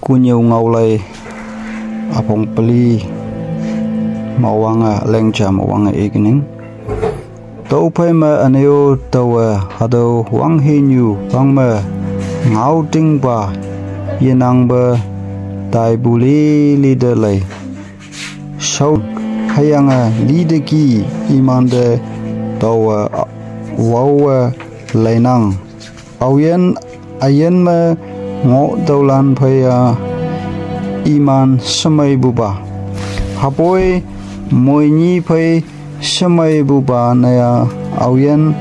ku nhiều ngầu lay apong pali mawanga lengcha mawanga evening to phai ma aneo tawa hado wang he nyu bang ma ngau ting ba yenang ba tai buli leader lay sau hayanga leader ki imande tawa wawa lainang auyen ayen ma ngo daulan phaya iman samai buba hapoi moini phai samai buba naya auyen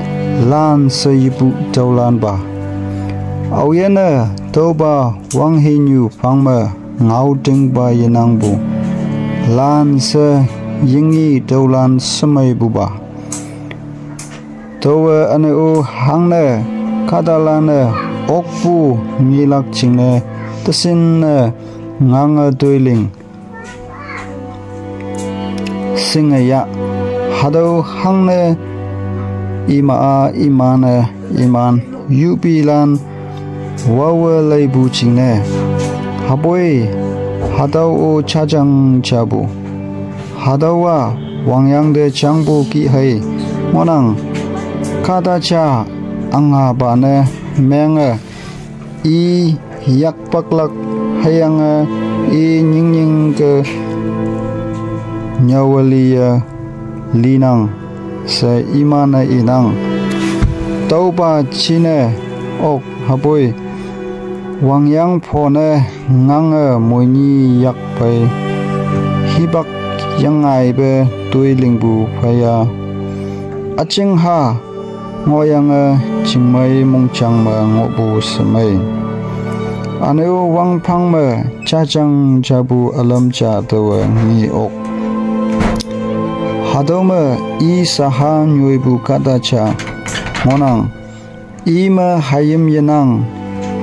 lan sayipu daulan ba auyena toba wang hinyu phangma ngau ting ba yenang bu lan sa yingi daulan samai buba towa ane u hangna kadalana okpu ngilak chingne tasin nganga toiling singaya hado hangne iman yupilan wawa laibu chingne haboi hadau o chajang chabu hadawa wangyang de changbu ki hai monang kada cha anga bane menga i yak paklak hayanga i ning ke nyawalia linang sa imana inang tauba chine ok haboi wangyang phone nganga moini yak pai hibak yangai be tuilingbu phaya aching ha ngoyang chingmai mongchang ma ngobu samai aneu wang phang ma chachang chabu alam cha tawa ni ok hadoma i saha nyoibu kada cha monang ima hayim yenang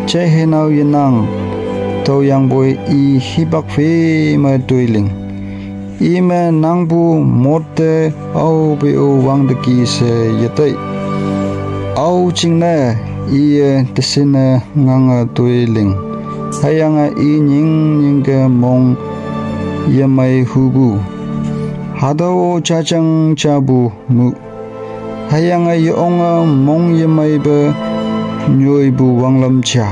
chehenau yenang toyang boy i hibak fe ma tuiling ima nangbu motte au be o wang de ki se yetai au chingna i tesina nganga tuiling hayanga i ning ke mong yamai hubu hado chachang chabu mu hayanga yonga mong yamai ba nyoibu wanglam cha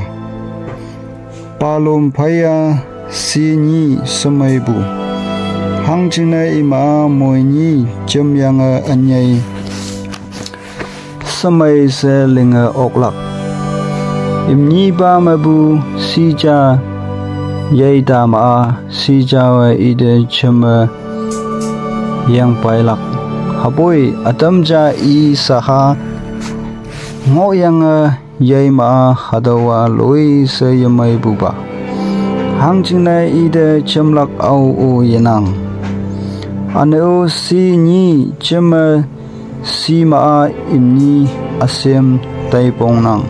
palom phaya sini samaibu hangchina ima moini chamyanga anyai samai se linga oklak imni ba mabu sija yaida ma sija wa ide chama yang pailak haboi atamja i saha ngoyang yai ma hadawa loi se yamai buba hangchina ide chamlak au o yenang aneu si ni chama si ma imni asem taipong nang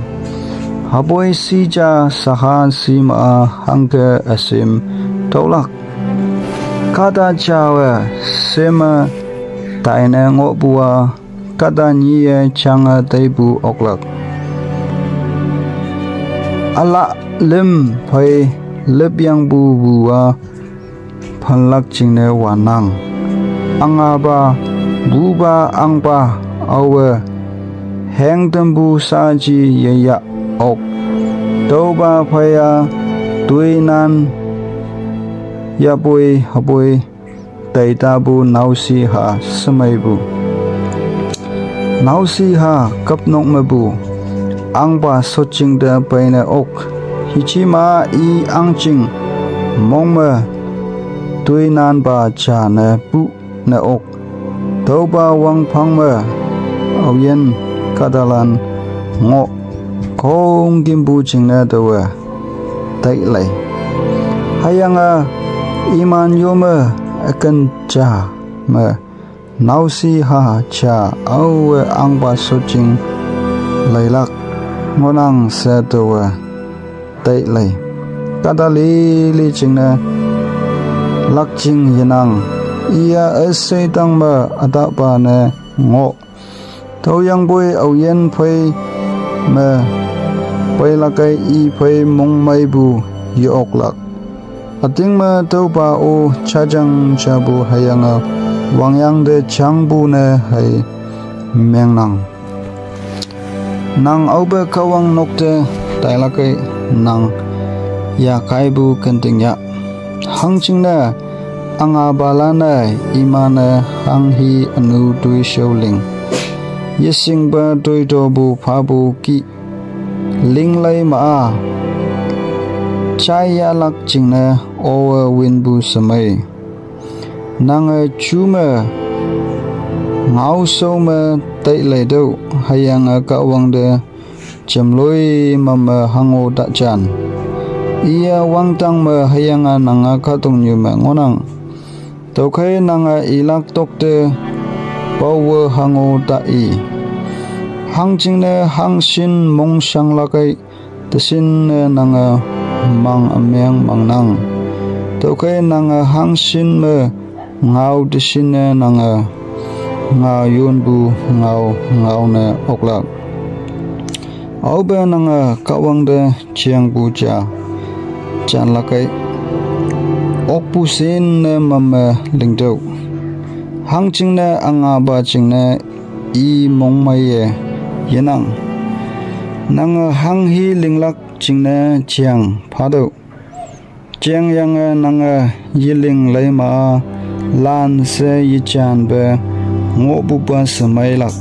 haboi sija saha si ma hangke asem tolak kada chawa sema taina ngobua kada niye changa taibu oklak ala lim phai lebyang bu buwa phalak chingne wanang angaba buba angba awe hengtambu saji yaya ok toba phaya tuinan yapoi haboi taitabu nausi ha samaibu nausi ha kapnok mabu angba soching da paina ok hichima i angching mongma tuinan ba cha na pu na ok toba wang phangma auyen kadalan ngo kong gimbu chingna dawa tai lai hayanga iman yoma akan cha ma nausi ha cha au angba soching lailak ngonang sa dawa tai lai kadali li chingna lakching yenang ia asai tang ma adapa na ngo toyang boy auyen phai ma pai la kai i phai mong mai bu yi ok lak ating ma tau pa o chajang chabu hayanga wangyang de changbu ne hay mengnang nang auba kawang nokte tailakai nang ya kaibu kenting ya hangching na anga balana imana hanghi anu tui showling yesing ba tui dobu phabu ki linglai ma chai ya lak chingna owa winbu samai nang chuma ngau so ma tai lai do hayang ka wang de chamloi mama hango ta chan ia wang tang ma hayang nanga ka tong nyu ma ngonang to khai nanga ilak tok te power hango ta I hang ching ne hang sin mong sang la kai te sin nanga mang ameng mang nang to khai nanga hang sin ma ngau te sin nanga nga yun bu ngau ne oklak au be nanga kawang de chiang bu cha chan la kai ok pu sin ne mam ling do hang ching ne anga ba ching ne I mong mai ye yenang nanga hang hi linglak ching ne chiang pha do chiang yang nanga yiling lai ma lan se yi chan be ngô bu ba samai lak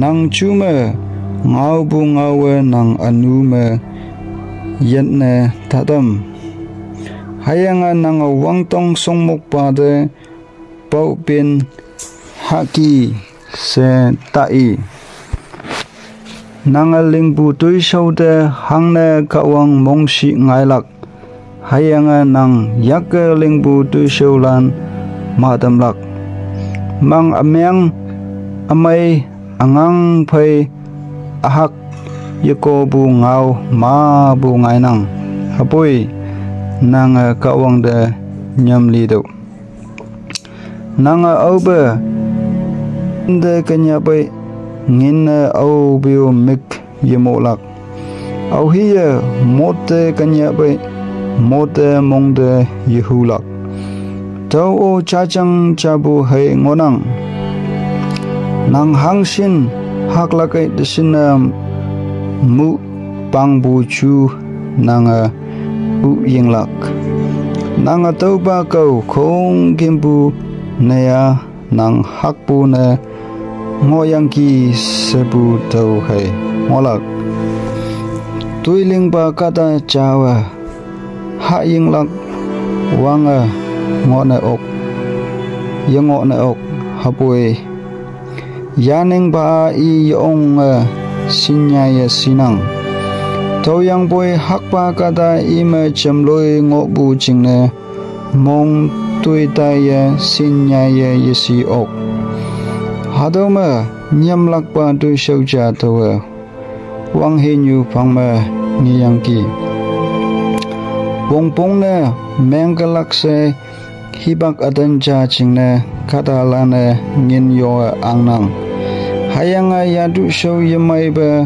nang chuma ngau bu ngau nang anu me yet ne thadam hayanga nang wang tong song mok pa de pau pin haki se tai nang ling bu tui shau de hang ne ka wang mong shi ngai lak hayanga nang yak ling bu tui shau lan ma dam lak mang ameng amai angang phai ahak yeko bu ngau ma bu ngai nang hapoi nang ka wang de nyam li do nang auba de kanya bai ngin au biu mik yemolak au hiya mote kanya bai mote mong de yehulak tau o chachang chabu hai ngonang nang hangshin haklakai desina mu pangbu chu nang u yinglak nang tau ba kau khong kimbu neya nang hakpu ne ngoyang ki sebu tau hai ngolak tuiling ba kata chawa ha yinglak wanga ngone ok yangone ok hapoi yaning ba I yong sinya ya sinang toyang boy hakpa kada ima chamloi ngo bu chingne mong tui ta ya sinya ya yesi ok hadoma nyam lak pa tu shau cha to wang he nyu phang ma ngiyang ki pong pong ne mengalak se hibak adan cha chingne katala ne ngin yo angnang hayanga yadu show yamai ba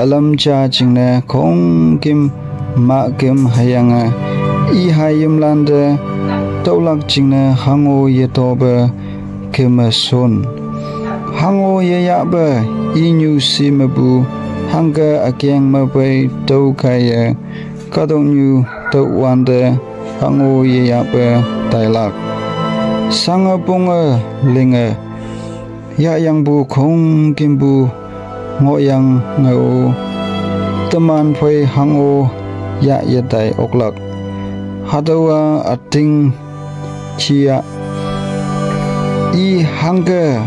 alam cha chingne khong kim ma kim hayanga I hayim lande tolak chingne hango ye to ba kim son hango ye ya ba I nyu simabu hanga akyang ma bai to kaya kadong nyu to wande hango ye ya ba tailak sanga ponga linga ya yang bu khong kim bu ngoyang ngau teman phai hango ya ye tai oklak hadawa ating chia I hanga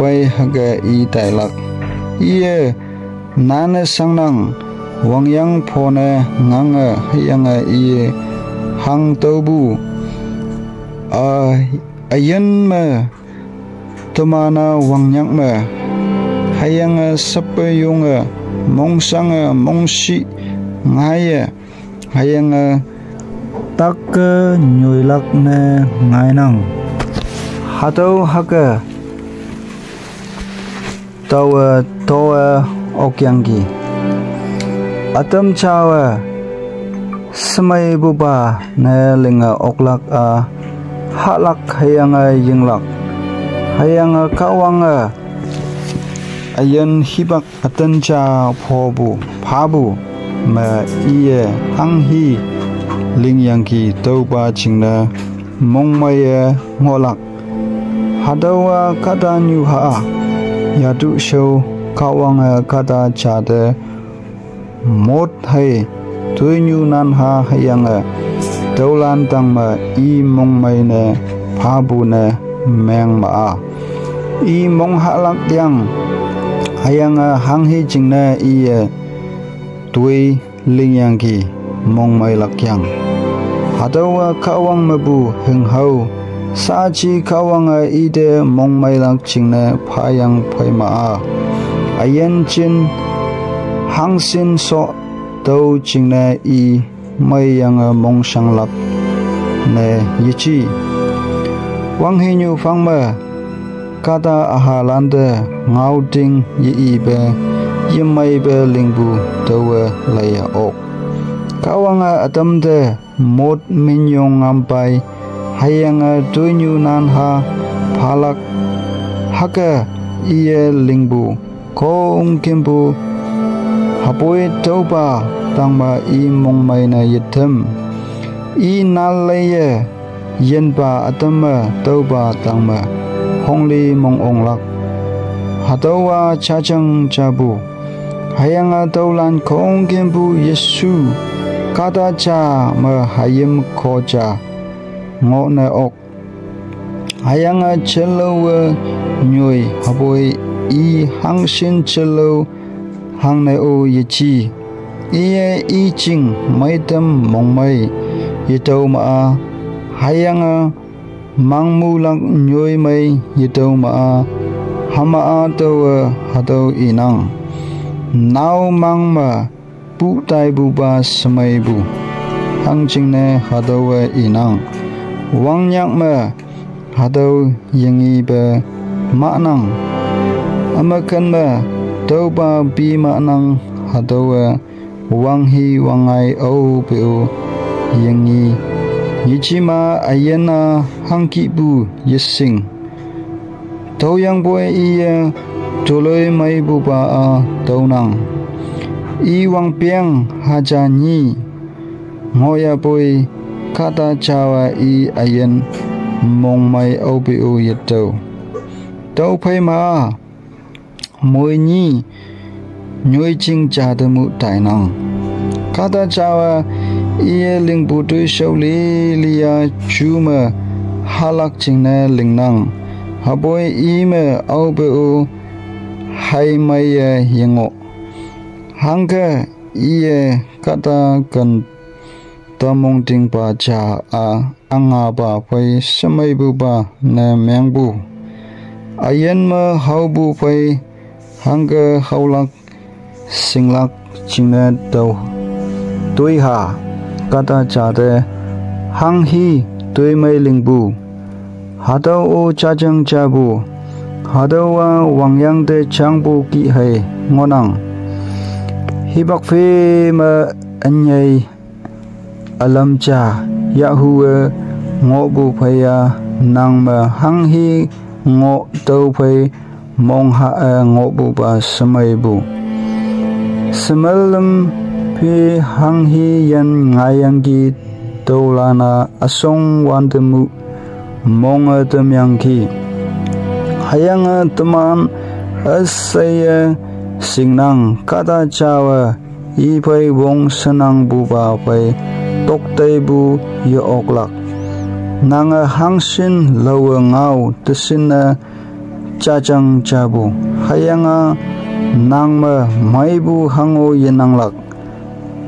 pai hanga I tailak ie nana sangnang wangyang phone nganga hayanga I hang tobu ayan ma tamana wangyang ma hayang sape yung mongsang mongsi ngaya hayang tak nyuilak ne ngai nang hatau haka tau to okyang gi atam chawa Semai buba na linga oklak a halak hayanga yinglak hayanga kawanga ayan hibak atancha phabu ma iye hanghi lingyangki tauba chingna mongmaya ngolak hadawa kada nyuha yadu show kawanga kada chade mot hai tuinyu nan ha hayanga taulan tangma i mongmai ne phabu ne meng ma i mong halak yang hayanga hanghi chingna i tui lingyangki mongmai lakyang hadawa kawang mabu henghau sachi kawanga ide mongmai lak chingna phayang phaima ayen chin hangsin so tau chingna i mayang mongsang lap ne yichi wanghinyu fangma kada ahalande ngauding yiibe yimaibe lingbu tawa laya ok kawanga atamde mot minyong ampai hayanga tuinyu nanha phalak haka iye lingbu kong kimbu hapoi tauba tangma i mongmai na yitham i nalaya yenba atama tauba tangma hongli mong onglak hatawa chachang chabu hayanga taulan kong kimbu yesu kada cha ma hayim koja ngona ok hayanga chelo nyoi hapoi i hangsin chelo hangne o yichi iye i ching maitam mongmai yitau ma hayanga mangmulang nyoi mai yitau ma hama tawa hatau inang nau mangma pu tai bu ba samai bu hangching ne hadawa inang wangyak ma hadau yangi ba manang amakan ma tauba bi manang hadawa wanghi wangai au peu yangi yichima ayana hangki bu yesing tauyang boy iya toloi mai bu ba a taunang i wang piang hajani ngoya boy kata chawa i ayan mong mai au peu yetau tau phai ma moi ni nyoi ching cha de mu tai nang kata chawa iye ling bu tu shau li lia chuma halak ching na ling nang haboi i me au be u hai mai yengo hangka iye kata kan tamong ting pa cha a anga ba phai samai bu ba na meng bu ayen ma hau bu phai hangka haulak singlak chingna tau tui ha kata chade hang hi tui mai lingbu hadau o chajang chabu hadau wa wangyang de changbu ki hai ngonang hibak fe ma anyai alam cha yahu ngo bu phaya nang ma hang hi ngo tau phai mong ha ngo bu ba samai bu semalam pi hang hi yan ngayang gi tolana asong wandemu mong temyang ki hayang teman asaya singnang kata chawa i pai wong sanang bu ba pai tok tai bu yo oklak nang hangsin lawa ngau tesina chachang chabu hayang nangma maibu hango yenanglak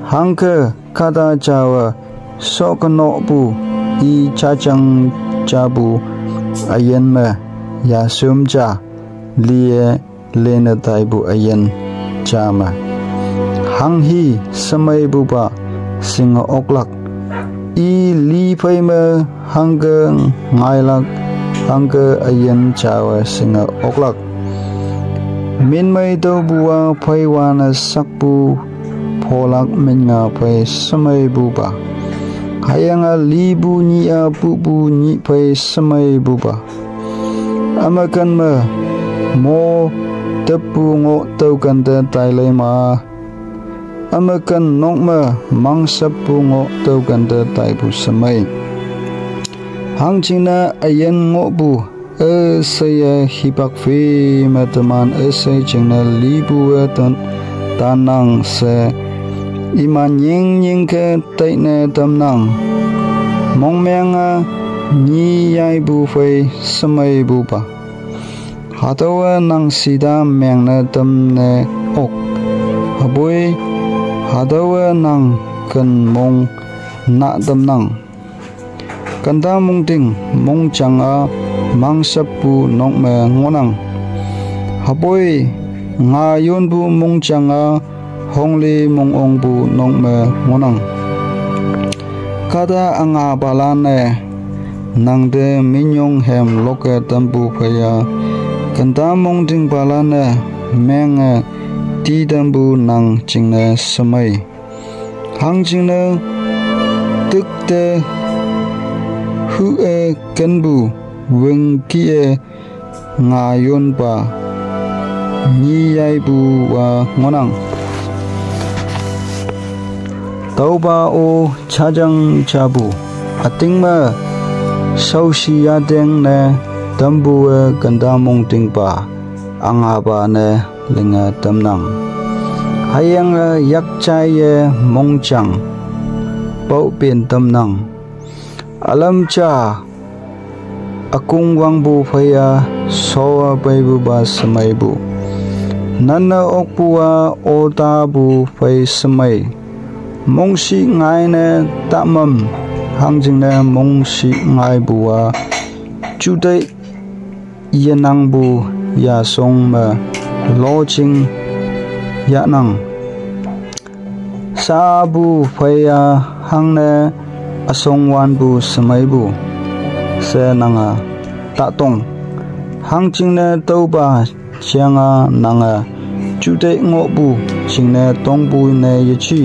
hangke kata chawa sokno bu i chachang chabu ayen ma ya sumcha liye lena taibu ayen chama hanghi samai bu ba singa oklak i li phai ma hangke ngailak hangke ayen chawa singa oklak min mai to buwa phai wana sakpu pholak menga pai samai buba hayanga libu ni a pupu ni pai samai buba amakan ma mo tapu ngo tau kan ta tai lai ma amakan nok ma mang sapu ngo tau kan ta tai bu samai hang china ayen ngo bu saya hipak fi mataman say china libu tan tanang se iman ying ke tai ne tam nang mong menga ni yai bu fei samai bu pa hatawa nang sida meng na tam ne ok haboi hatawa nang kan mong na tam nang kanda mong ting mong chang a mang sapu nong me ngonang haboi nga yon bu mong chang a hongli mong ong bu nong me ngonang kada anga balane nang de minyong hem loke tambu phaya kanda mong ding balane meng ti dambu nang chingna samai hang chingna tuk te hu kanbu weng ki nga yon ba ni yai bu wa ngonang tauba o chajang chabu ating ma sausi ya deng ne tambu ganda mong ting pa anga ba ne linga tamnang hayang yak chai mong chang pau pin tamnang alam cha akung wang bu phaya sowa pai bu ba samai bu nana okpuwa ota bu phai samai mong si ngai ne tamam hang jing ne mong si ngai buwa chu dai yanang bu ya song ma lo ching ya nang sa bu phaya hang ne asong wan bu samai bu se nanga ta tong hang ching ne tau ba chianga nanga chu dai ngo bu ching ne tong bu ne ye chi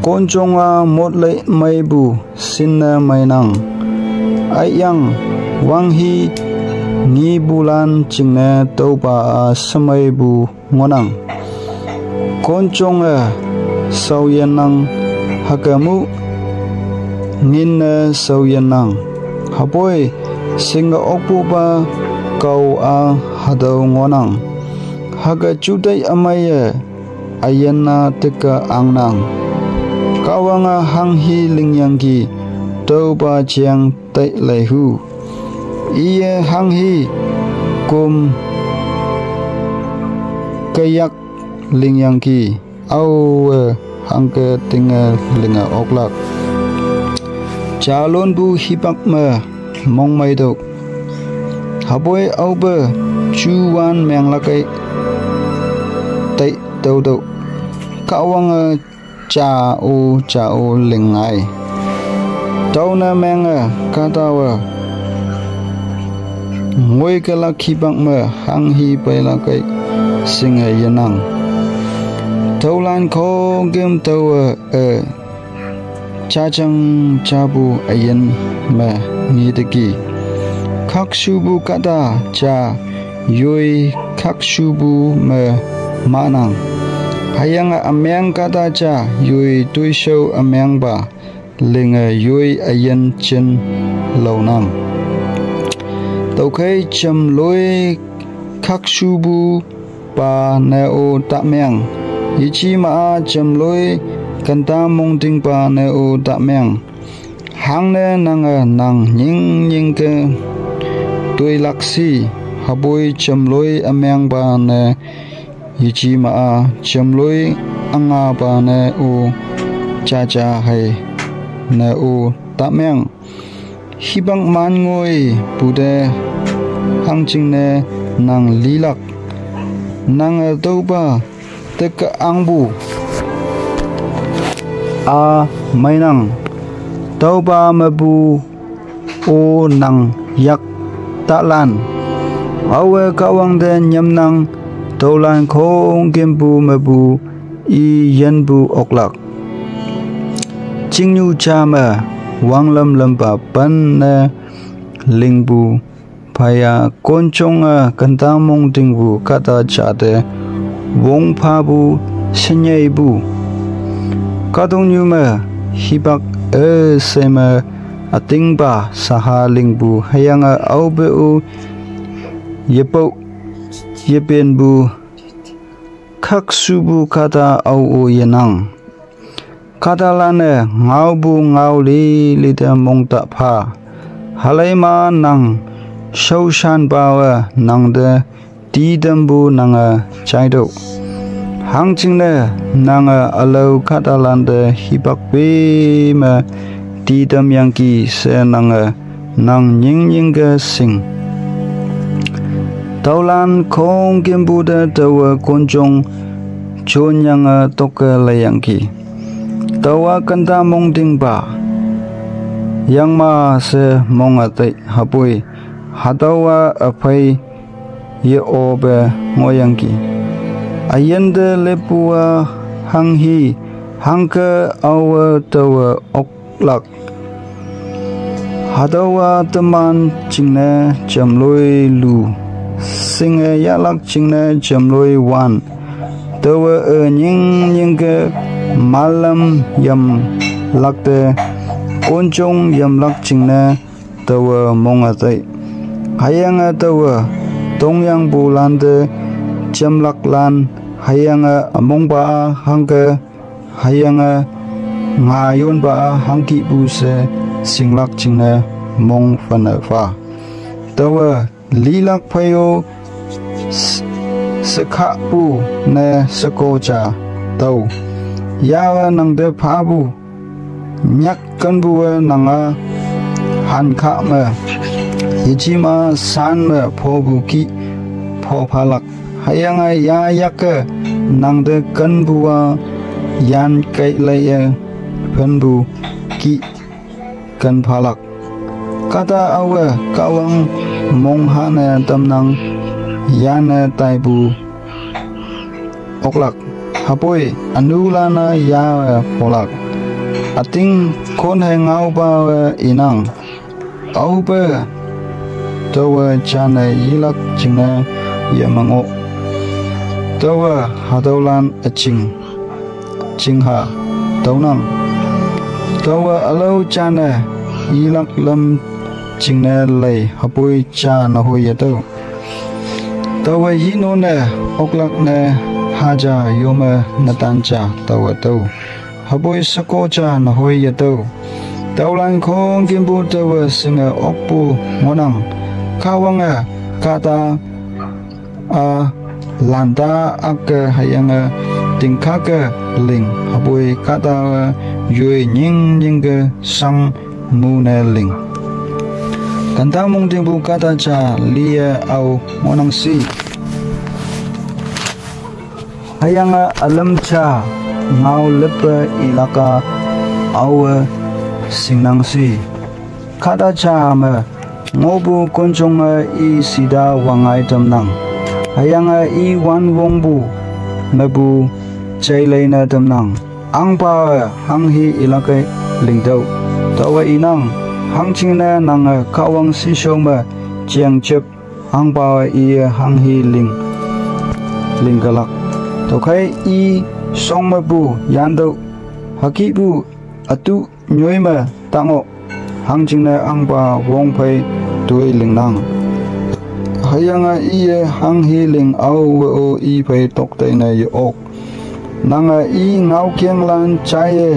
kon chonga mot lai mai bu sin na mai nang ai yang wang hi ngi bulan ching ne tau ba samai bu ngonang kon chonga sau yen nang hakamu ngin na sau yen nang haboi singa okpu ba kau a hadau ngonang haga chudai amaya ayana teka angnang kawanga hang hi lingyang ki tau ba chiang tai lai hu iye hang hi kum kayak lingyang ki au hang ke tinga linga oklak chalon bu hipak ma mong mai dok haboi au ba chuwan meng la kai tai tau do kawang cha o lingai tau na meng ka tawa ngoi ka la khibak ma hang hi pai la kai singa yanang tau lan kho gem tau cha chang chabu ayen ma ni de ki khak shubu kada cha yoi khak shubu ma manang hayang amyang kada cha yoi tui show amyang ba linga yoi ayen chen launam tau khai cham loi khak shubu pa na o ta myang yichi ma cham loi kanta mong ting pa na o ta myang hang ne nang nang ning ke tui laksi haboi cham loi amyang ba na yichi ma cham loi anga ba na o cha cha hai na o ta myang hibang man ngoi bude hang ching ne nang lilak nang tau ba tek ang bu a mainang tau ba ma bu o nang yak ta lan awe kawang de nyam nang tau lan khong kem bu ma bu i yen bu oklak ching nyu cha ma wang lam lam pa pan na ling bu phaya kon chong a kan ta mong ding bu kata cha de wong pha bu snyai bu ka dong nyu ma hibak se ma ating ba saha ling bu hayanga au be u yepo yepen bu khak su bu kata au o yenang kata lane ngau bu ngau li li ta mong ta pha halai ma nang shau shan ba wa nang de ti dam bu nang a chai do hang ching ne nang a alo kata lan de hibak be ma ti dam yang ki se nang a nang ning ning ga sing taulan khong kim bu de tawa kon chong chon yang a tok la yang ki tawa kan ta mong ding ba yang ma se mong a tai hapui hatawa a phai ye o be ngoyang ki ayen de lepua hang hi hang ka awa tawa oklak hatawa taman chingna chamloi lu singa yalak chingna chamloi wan tawa ning ning ka malam yam lakte konchong yam lak chingna tawa mong a tai hayanga tawa tongyang bulande chamlak lan hayanga among ba hangka hayanga ngayon ba hangki bu se singlak chingna mong fana fa tawa lilak phayo sakha bu ne sakocha tau yawa nang de pha bu nyak kan bu nanga han kha ma Ichima san me pho bu ki pho phalak hayanga ya yak nang de kan bua yan kai lai phan bu ki kan phalak kata awa kawang mong hana tam nang yan tai bu oklak hapoi anulana ya pholak ating kon hai ngau ba inang au ba tawa chana yilak chingna yamango tawa hadaulan aching chingha taunang tawa alau chana yilak lam chingna lay hapui cha na hoya tau tawa yino na oklak na haja yoma natancha tawa tau hapui sako cha na hoya tau taulan khong kimbu tawa singa okpu ngonang kawanga kata landa ak hayanga tingkha ka ling haboi kata yue ning ning ga sang mu na ling kanta mong ding bu kata cha lia au monang si hayanga alam cha ngau lepa ilaka au singnang si kata cha ma ngobu konchong i sida wangai tamnang hayanga i wan wongbu mebu chailaina tamnang angpa hanghi ilakai lingdau tawa inang hangchingna nang kawang sishoma chiang chep angpa i hanghi linggalak tokai i songmabu yandau hakibu atu nyoima tango hangchingna angpa wongpai tui lingnang hayanga iye hanghi ling au o i pai tok tai na ye ok nanga i ngau kyang lan chaye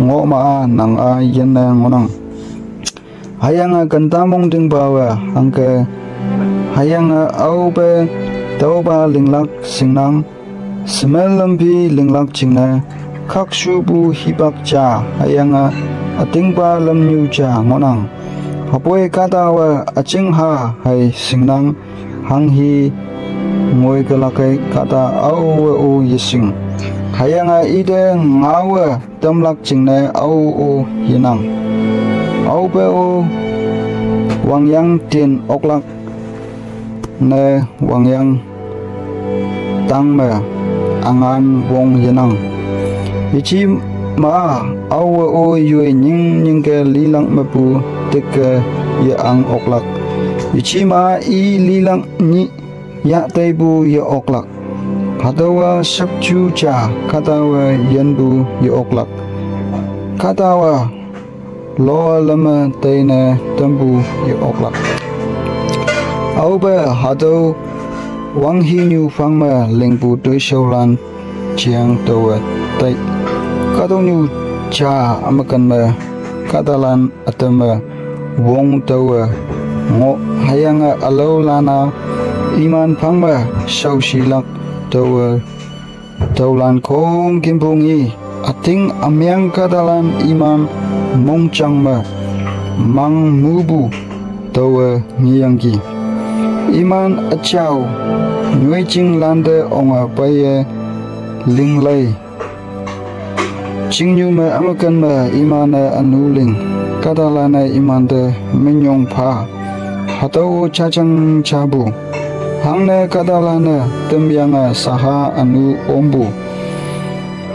ngoma nang a yen na ngonang hayanga kantamong ding bawa hangke hayanga au be tauba linglak singnang smelampi linglak chingna khakshu bu hibak cha hayanga atingba lam nyu cha ngonang hapoi kata wa aching ha hai singnang hanghi ngoi kalakai kata au o yising hayanga ide ngawa tamlak chingne au o hinang au pe o wangyang tin oklak ne wangyang tang ma angan wong yanang ichi ma awa o yue ning ke lilang mapu tek ya ang oklak ichi ma i lilang ni ya taibu ya oklak katawa sabchu cha katawa yanbu ya oklak katawa lo lama taina tambu ya oklak auba hado wang hi nyu phangma lengpu toi shaulan chiang towa tai kadong nyu cha amakan ma katalan atama wong towa ngo hayanga alo lana iman phangma shau silak towa taulan khong kimbungi ating amyang katalan iman mong changma mang mubu towa ngiyangki iman achau nuôi chinh lande onga paye linglay ching nyu ma amakan ma imana anuling kadalana imande minyong pha hatau chachang chabu hangne kadalana temyanga saha anu ombu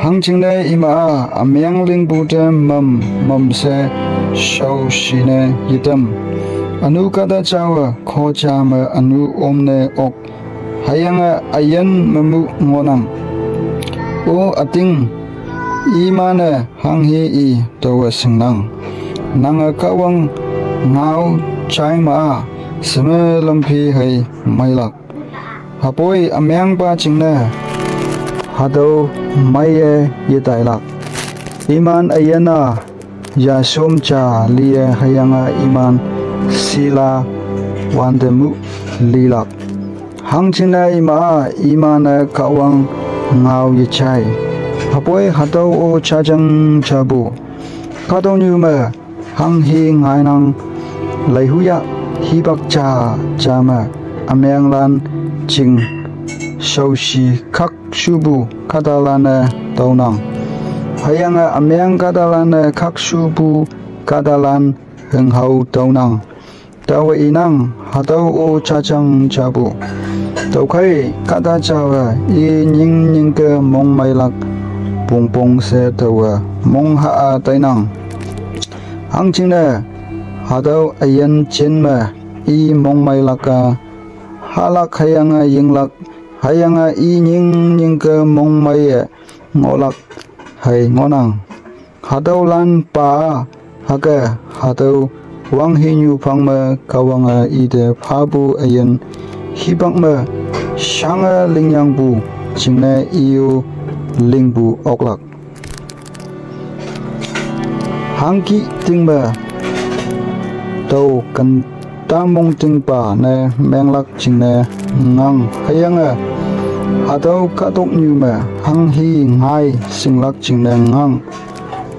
hangchingne ima amyang lingbu te mam se shau shine yitam anu kada chawa kho chama anu omne ok hayanga ayan mamu ngonang o ating imana hanghi i towa singnang nanga kawang ngau chaima seme lampi hai mailak hapoi amyang pa chingna hado maye yetailak iman ayana ya somcha liye hayanga iman sila wandemu lilak hangchina ima imana kawang ngau yichai hapoi hatau o chajang chabu kadong nyuma hanghi ngainang laihuya hibak cha chama amyang lan ching shaushi khak shubu kadalana taunang hayanga amyang kadalana khak shubu kadalan henghau taunang tawa inang hatau o chajang chabu taukai kada chawa i ning ke mong mailak pong se tawa mong ha tainang hangchingna hatau ayan chenma i mong mailaka halak hayanga yinglak hayanga i ning ke mong maye ngolak hai ngonang hatau lan pa haka hatau wang hinyu phangma kawanga ide phabu ayan hibangma shanga lingyangbu chingna iyo lingbu oklak hangki tingba tau kan tamong tingpa ne menglak chingna ngang hayanga atau katok nyuma hanghi ngai singlak chingna ngang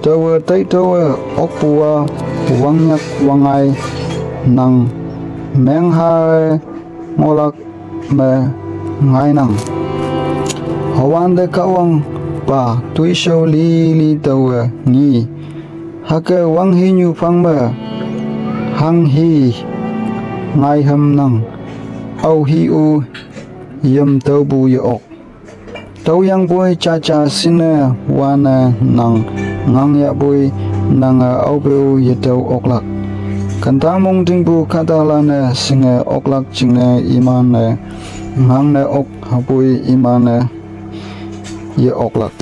tawa tai tawa okpuwa wangyak wangai nang mengha ngolak me ngai nang hawan de kawang pa tuisho li tawa ngi haka wang hi nyu phangma hang hi ngai ham nang au hi u yam tau bu yo tau yang boy cha sina wana nang ngang ya boy nang au bu yetau oklak kantamong dingbu kadalana singa oklak chingna iman ngang na ok hapui iman ye oklak